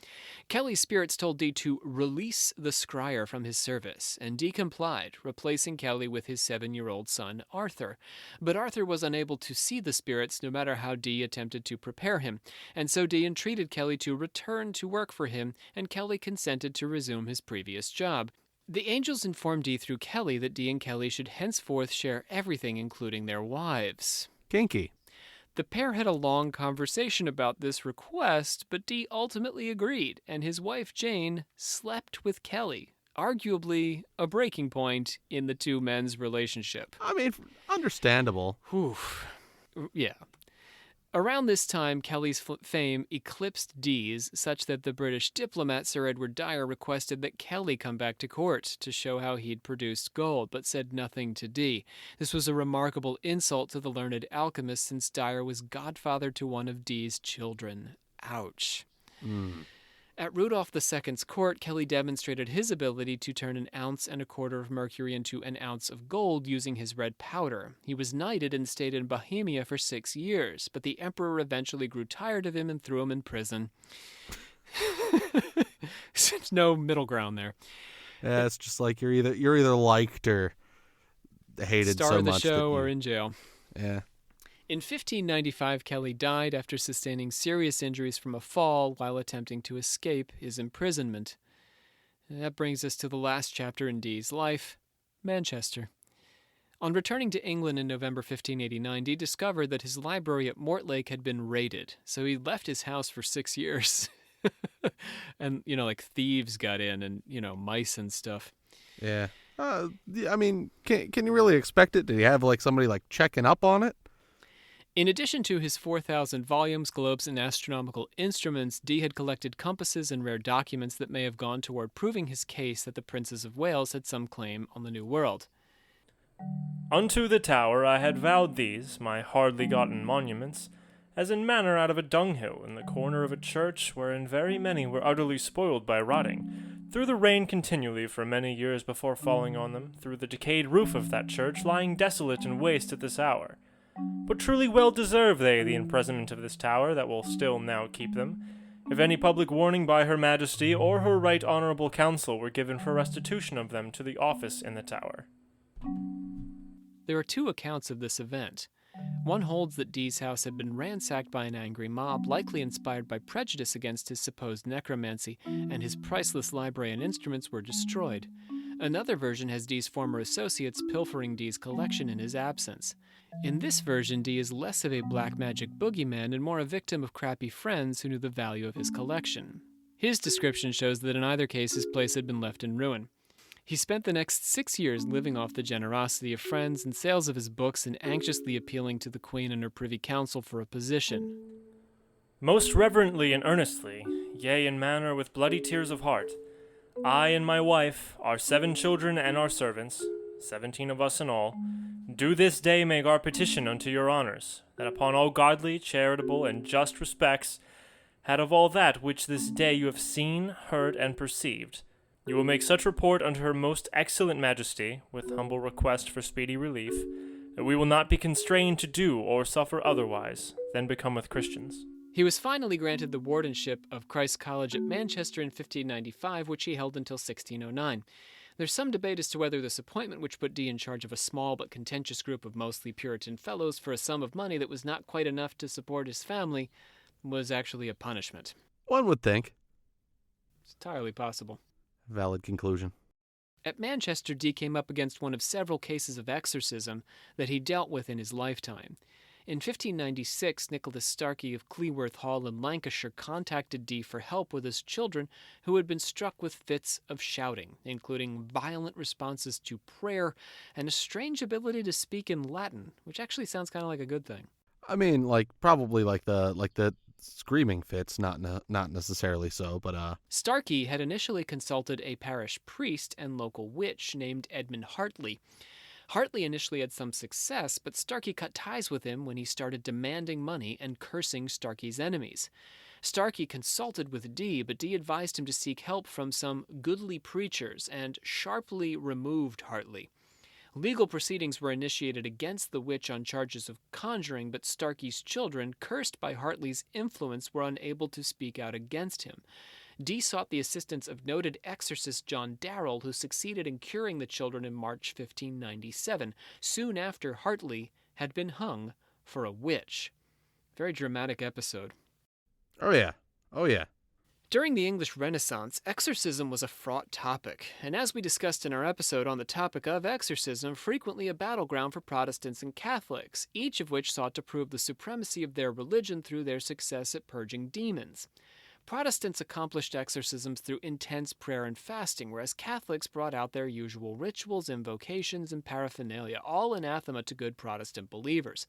Kelly's spirits told Dee to release the skrying from his service, and Dee complied, replacing Kelly with his 7-year-old son, Arthur. But Arthur was unable to see the spirits no matter how Dee attempted to prepare him, and so Dee entreated Kelly to return to work for him, and Kelly consented to resume his previous job. The angels informed Dee through Kelly that Dee and Kelly should henceforth share everything, including their wives. Kinky. The pair had a long conversation about this request, but Dee ultimately agreed, and his wife Jane slept with Kelly, arguably a breaking point in the two men's relationship. I mean, understandable. Whew. Yeah. Around this time, Kelly's fame eclipsed Dee's, such that the British diplomat Sir Edward Dyer requested that Kelly come back to court to show how he'd produced gold, but said nothing to Dee. This was a remarkable insult to the learned alchemist, since Dyer was godfather to one of Dee's children. Ouch. At Rudolph II's court, Kelly demonstrated his ability to turn 1 ounce and 1/4 of mercury into 1 ounce of gold using his red powder. He was knighted and stayed in Bohemia for 6 years, but the emperor eventually grew tired of him and threw him in prison. There's no middle ground there. Yeah, it's just like you're either liked or hated Star so of the much. show or in jail. Yeah. In 1595, Kelly died after sustaining serious injuries from a fall while attempting to escape his imprisonment. And that brings us to the last chapter in Dee's life, Manchester. On returning to England in November 1589, Dee discovered that his library at Mortlake had been raided, so he left his house for 6 years. And, like thieves got in and, mice and stuff. Yeah. I mean, can you really expect it? Did he have like somebody like checking up on it? In addition to his 4,000 volumes, globes, and astronomical instruments, Dee had collected compasses and rare documents that may have gone toward proving his case that the princes of Wales had some claim on the New World. Unto the tower I had vowed these, my hardly gotten monuments, as in manner out of a dunghill in the corner of a church, wherein very many were utterly spoiled by rotting, through the rain continually for many years before falling on them, through the decayed roof of that church, lying desolate and waste at this hour. But truly well deserve they the imprisonment of this tower that will still now keep them, if any public warning by her majesty or her right honourable council were given for restitution of them to the office in the tower. There are two accounts of this event. One holds that Dee's house had been ransacked by an angry mob, likely inspired by prejudice against his supposed necromancy, and his priceless library and instruments were destroyed. Another version has Dee's former associates pilfering Dee's collection in his absence. In this version, Dee is less of a black magic boogeyman and more a victim of crappy friends who knew the value of his collection. His description shows that in either case his place had been left in ruin. He spent the next 6 years living off the generosity of friends and sales of his books and anxiously appealing to the Queen and her Privy Council for a position. Most reverently and earnestly, yea, in manner with bloody tears of heart, I and my wife, our 7 children and our servants, 17 of us in all, do this day make our petition unto your honours, that upon all godly, charitable, and just respects, had of all that which this day you have seen, heard, and perceived, you will make such report unto her most excellent majesty, with humble request for speedy relief, that we will not be constrained to do or suffer otherwise than becometh Christians. He was finally granted the wardenship of Christ's College at Manchester in 1595, which he held until 1609. There's some debate as to whether this appointment, which put Dee in charge of a small but contentious group of mostly Puritan fellows for a sum of money that was not quite enough to support his family, was actually a punishment. One would think. It's entirely possible. Valid conclusion. At Manchester, Dee came up against one of several cases of exorcism that he dealt with in his lifetime. In 1596, Nicholas Starkey of Cleworth Hall in Lancashire contacted Dee for help with his children who had been struck with fits of shouting, including violent responses to prayer and a strange ability to speak in Latin, which actually sounds kind of like a good thing. I mean, probably like the screaming fits, not necessarily so, but Starkey had initially consulted a parish priest and local witch named Edmund Hartley. Hartley initially had some success, but Starkey cut ties with him when he started demanding money and cursing Starkey's enemies. Starkey consulted with Dee, but Dee advised him to seek help from some goodly preachers and sharply removed Hartley. Legal proceedings were initiated against the witch on charges of conjuring, but Starkey's children, cursed by Hartley's influence, were unable to speak out against him. Dee sought the assistance of noted exorcist John Darrell, who succeeded in curing the children in March 1597, soon after Hartley had been hung for a witch. Very dramatic episode. Oh yeah. During the English Renaissance, exorcism was a fraught topic, and as we discussed in our episode on the topic of exorcism, frequently a battleground for Protestants and Catholics, each of which sought to prove the supremacy of their religion through their success at purging demons. Protestants accomplished exorcisms through intense prayer and fasting, whereas Catholics brought out their usual rituals, invocations, and paraphernalia, all anathema to good Protestant believers.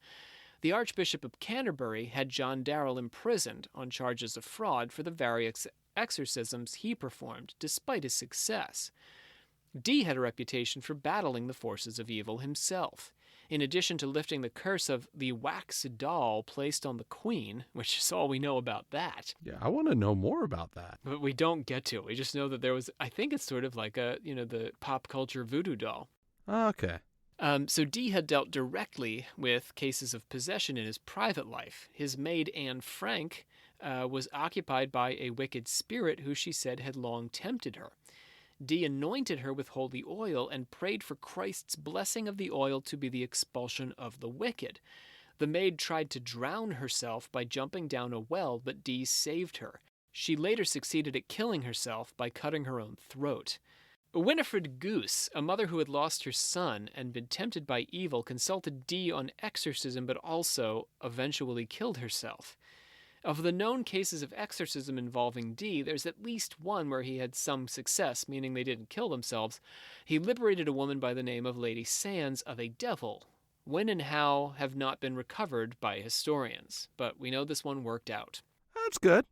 The Archbishop of Canterbury had John Darrell imprisoned on charges of fraud for the various exorcisms he performed, despite his success. Dee had a reputation for battling the forces of evil himself. In addition to lifting the curse of the wax doll placed on the Queen, which is all we know about that. Yeah, I want to know more about that. But we don't get to. We just know that there was, I think it's sort of like the pop culture voodoo doll. Okay. So Dee had dealt directly with cases of possession in his private life. His maid, Anne Frank, was occupied by a wicked spirit who she said had long tempted her. Dee anointed her with holy oil and prayed for Christ's blessing of the oil to be the expulsion of the wicked. The maid tried to drown herself by jumping down a well, but Dee saved her. She later succeeded at killing herself by cutting her own throat. Winifred Goose, a mother who had lost her son and been tempted by evil, consulted Dee on exorcism but also eventually killed herself. Of the known cases of exorcism involving Dee, there's at least one where he had some success, meaning they didn't kill themselves. He liberated a woman by the name of Lady Sands of a devil, When and how have not been recovered by historians, but we know this one worked out. That's good.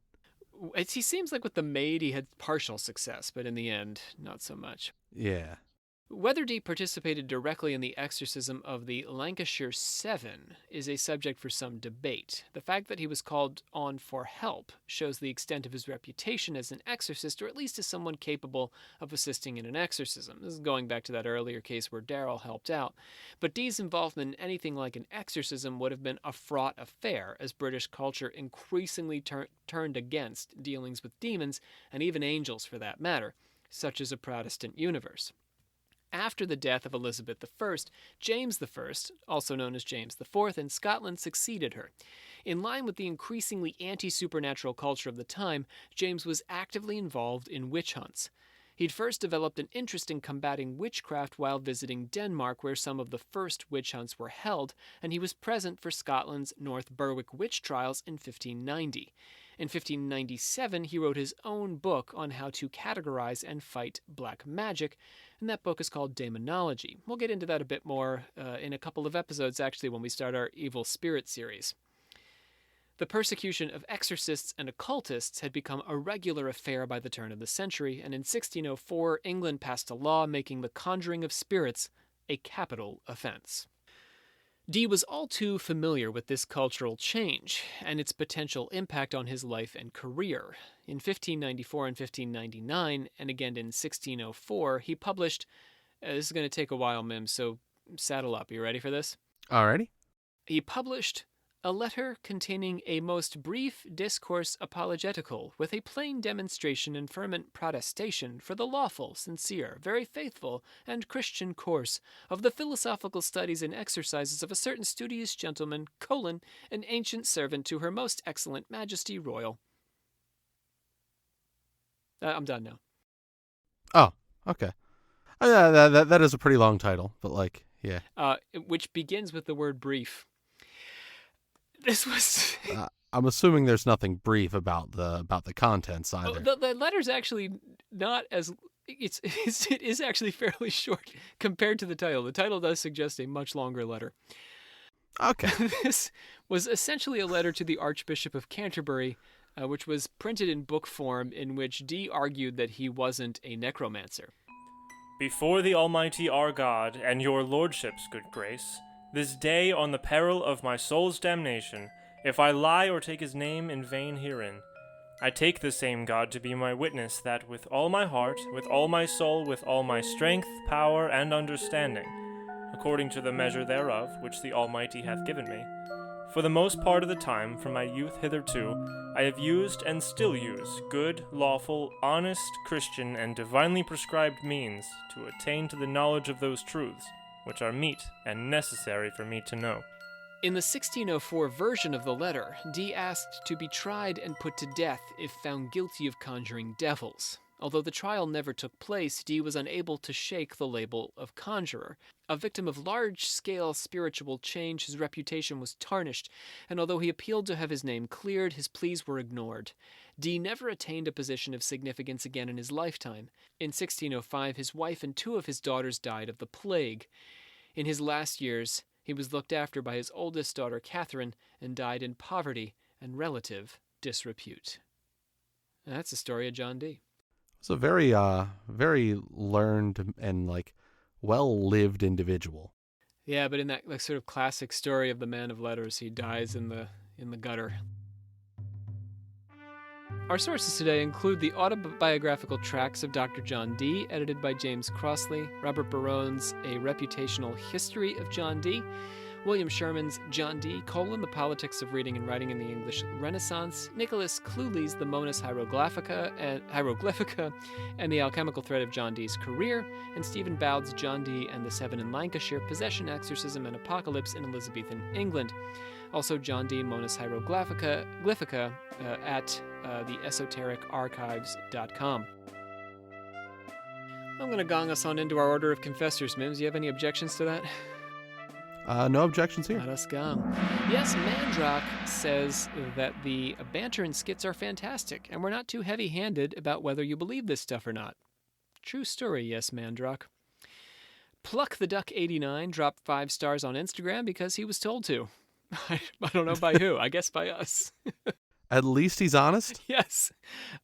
He seems like with the maid he had partial success, but in the end, not so much. Yeah. Whether Dee participated directly in the exorcism of the Lancashire Seven is a subject for some debate. The fact that he was called on for help shows the extent of his reputation as an exorcist, or at least as someone capable of assisting in an exorcism. This is going back to that earlier case where Darrell helped out. But Dee's involvement in anything like an exorcism would have been a fraught affair, as British culture increasingly turned against dealings with demons, and even angels for that matter, such as a Protestant universe. After the death of Elizabeth I, James I, also known as James IV, in Scotland succeeded her. In line with the increasingly anti-supernatural culture of the time, James was actively involved in witch hunts. He'd first developed an interest in combating witchcraft while visiting Denmark, where some of the first witch hunts were held, and he was present for Scotland's North Berwick witch trials in 1590. In 1597, he wrote his own book on how to categorize and fight black magic, and that book is called Demonology. We'll get into that a bit more in a couple of episodes, actually, when we start our Evil Spirit series. The persecution of exorcists and occultists had become a regular affair by the turn of the century, and in 1604, England passed a law making the conjuring of spirits a capital offense. Dee was all too familiar with this cultural change and its potential impact on his life and career. In 1594 and 1599, and again in 1604, he published, this is going to take a while, Mim, so saddle up. You ready for this? Alrighty. He published a letter containing a most brief discourse apologetical, with a plain demonstration and fervent protestation for the lawful, sincere, very faithful, and Christian course of the philosophical studies and exercises of a certain studious gentleman, an ancient servant to her most excellent majesty royal. I'm done now. Oh, okay. Yeah, that is a pretty long title, but yeah. Which begins with the word brief. This was. I'm assuming there's nothing brief about the contents either. The letter's actually not as. It is actually fairly short compared to the title. The title does suggest a much longer letter. Okay. This was essentially a letter to the Archbishop of Canterbury, which was printed in book form, in which Dee argued that he wasn't a necromancer. Before the Almighty our God and your lordship's good grace, this day on the peril of my soul's damnation, if I lie or take his name in vain herein, I take the same God to be my witness that with all my heart, with all my soul, with all my strength, power, and understanding, according to the measure thereof which the Almighty hath given me, for the most part of the time from my youth hitherto, I have used and still use good, lawful, honest, Christian, and divinely prescribed means to attain to the knowledge of those truths, which are meet and necessary for me to know. In the 1604 version of the letter, Dee asked to be tried and put to death if found guilty of conjuring devils. Although the trial never took place, Dee was unable to shake the label of conjurer. A victim of large-scale spiritual change, his reputation was tarnished, and although he appealed to have his name cleared, his pleas were ignored. Dee never attained a position of significance again in his lifetime. In 1605, his wife and two of his daughters died of the plague. In his last years, he was looked after by his oldest daughter, Catherine, and died in poverty and relative disrepute. And that's the story of John Dee. It's a very learned and well-lived individual. Yeah, but in that sort of classic story of the man of letters, he dies in the gutter. Our sources today include the autobiographical tracts of Dr. John Dee, edited by James Crossley, Robert Barone's A Reputational History of John Dee, William Sherman's John Dee, The Politics of Reading and Writing in the English Renaissance, Nicholas Cluley's The Monas Hieroglyphica and the Alchemical Thread of John Dee's Career, and Stephen Bowd's John Dee and the Seven in Lancashire, Possession, Exorcism, and Apocalypse in Elizabethan England. Also John Dee Monas Hieroglyphica at the esotericarchives.com. I'm going to gong us on into our order of confessors, Mims. Do you have any objections to that? No objections here. Let us gong. Yes, Mandrock says that the banter and skits are fantastic, and we're not too heavy-handed about whether you believe this stuff or not. True story, yes, Mandrock. Pluck the Duck 89 dropped 5 stars on Instagram because he was told to. I don't know by who. I guess by us. At least he's honest. Yes.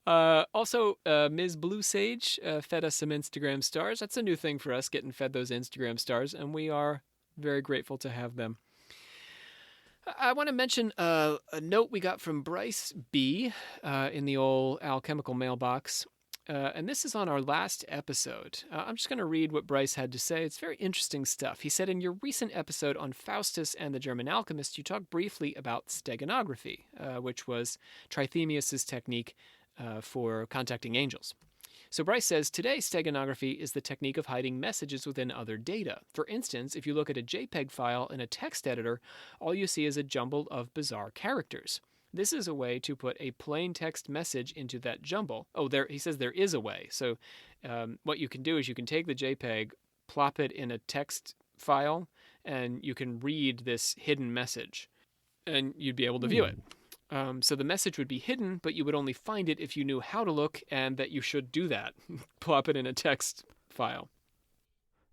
Also, Ms. Blue Sage fed us some Instagram stars. That's a new thing for us, getting fed those Instagram stars, and we are very grateful to have them. I want to mention a note we got from Bryce B. In the old alchemical mailbox. And this is on our last episode. I'm just going to read what Bryce had to say. It's very interesting stuff. He said, in your recent episode on Faustus and the German alchemist, you talked briefly about steganography, which was Trithemius's technique for contacting angels. So Bryce says, today steganography is the technique of hiding messages within other data. For instance, if you look at a JPEG file in a text editor, all you see is a jumble of bizarre characters. This is a way to put a plain text message into that jumble. Oh, he says there is a way. So what you can do is you can take the JPEG, plop it in a text file, and you can read this hidden message, and you'd be able to view it. So the message would be hidden, but you would only find it if you knew how to look and that you should do that. Plop it in a text file.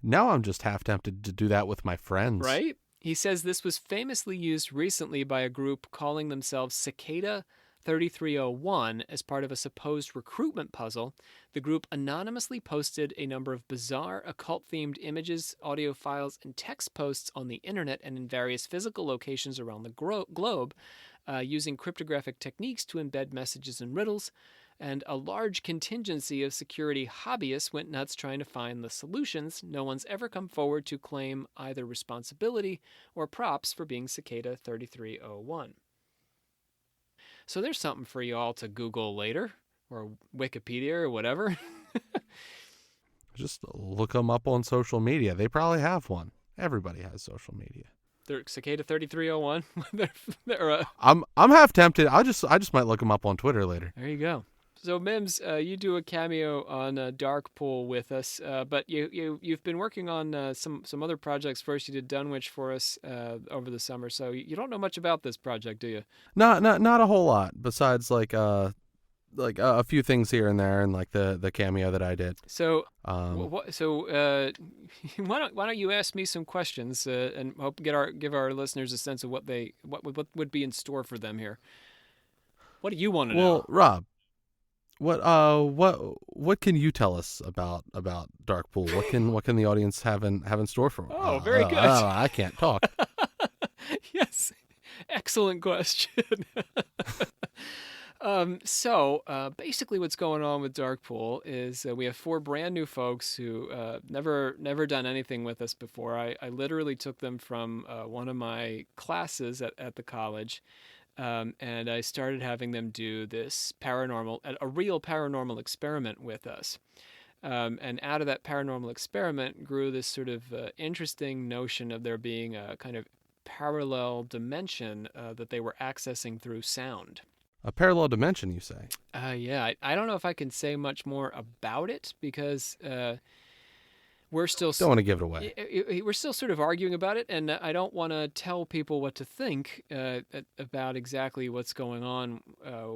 Now I'm just half tempted to do that with my friends. Right? He says this was famously used recently by a group calling themselves Cicada 3301 as part of a supposed recruitment puzzle. The group anonymously posted a number of bizarre occult-themed images, audio files, and text posts on the internet and in various physical locations around the globe, using cryptographic techniques to embed messages and riddles. And a large contingency of security hobbyists went nuts trying to find the solutions. No one's ever come forward to claim either responsibility or props for being Cicada 3301. So there's something for you all to Google later, or Wikipedia or whatever. Just look them up on social media. They probably have one. Everybody has social media. They're Cicada 3301. I'm half tempted. I just might look them up on Twitter later. There you go. So Mims, you do a cameo on Dark Pool with us, but you've been working on some other projects. First, you did Dunwich for us over the summer, so you don't know much about this project, do you? Not a whole lot, besides like a few things here and there, and like the cameo that I did. So why don't you ask me some questions and hope give our listeners a sense of what would be in store for them here. What do you want to know? Well, Rob. What can you tell us about Dark Pool? What can the audience have in store for them? Oh, very good. I can't talk. Yes, excellent question. So basically, what's going on with Dark Pool is we have 4 brand new folks who never done anything with us before. I literally took them from one of my classes at the college. And I started having them do this a real paranormal experiment with us. And out of that paranormal experiment grew this sort of interesting notion of there being a kind of parallel dimension that they were accessing through sound. A parallel dimension, you say? Yeah. I don't know if I can say much more about it because... We're still don't want to give it away. We're still sort of arguing about it, and I don't want to tell people what to think about exactly what's going on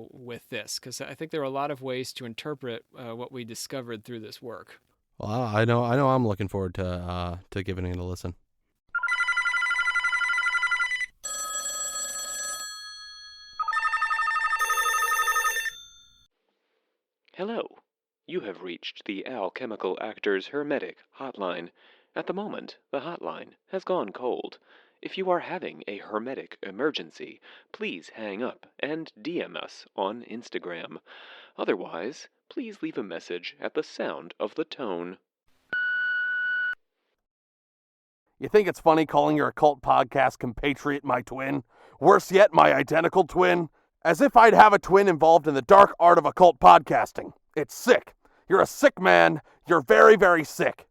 with this, because I think there are a lot of ways to interpret what we discovered through this work. Well, I know. I'm looking forward to giving it a listen. Hello. You have reached the Alchemical Actors Hermetic Hotline. At the moment, the hotline has gone cold. If you are having a hermetic emergency, please hang up and DM us on Instagram. Otherwise, please leave a message at the sound of the tone. You think it's funny calling your occult podcast compatriot my twin? Worse yet, my identical twin? As if I'd have a twin involved in the dark art of occult podcasting. It's sick. You're a sick man. You're very, very sick.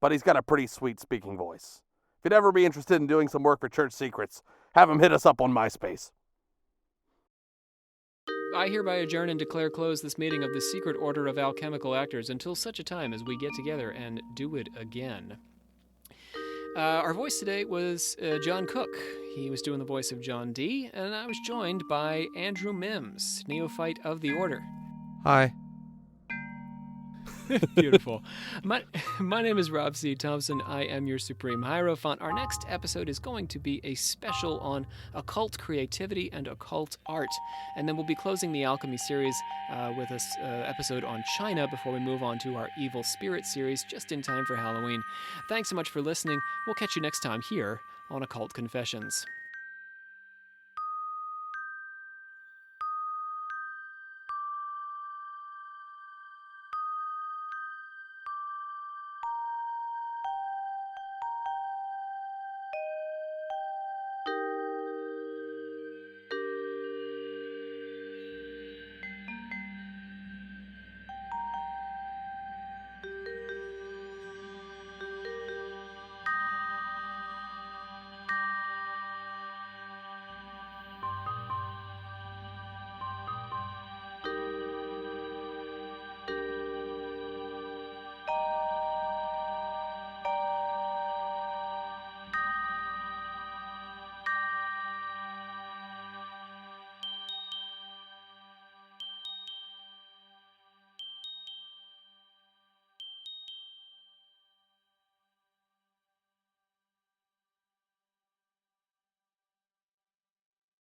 But he's got a pretty sweet speaking voice. If you'd ever be interested in doing some work for Church Secrets, have him hit us up on MySpace. I hereby adjourn and declare closed this meeting of the Secret Order of Alchemical Actors until such a time as we get together and do it again. Our voice today was John Cook. He was doing the voice of John Dee, and I was joined by Andrew Mims, neophyte of the Order. Hi. Beautiful. My name is Rob C. Thompson. I am your Supreme Hierophant. Our next episode is going to be a special on occult creativity and occult art. And then we'll be closing the alchemy series with an episode on China before we move on to our evil spirit series just in time for Halloween. Thanks so much for listening. We'll catch you next time here on Occult Confessions.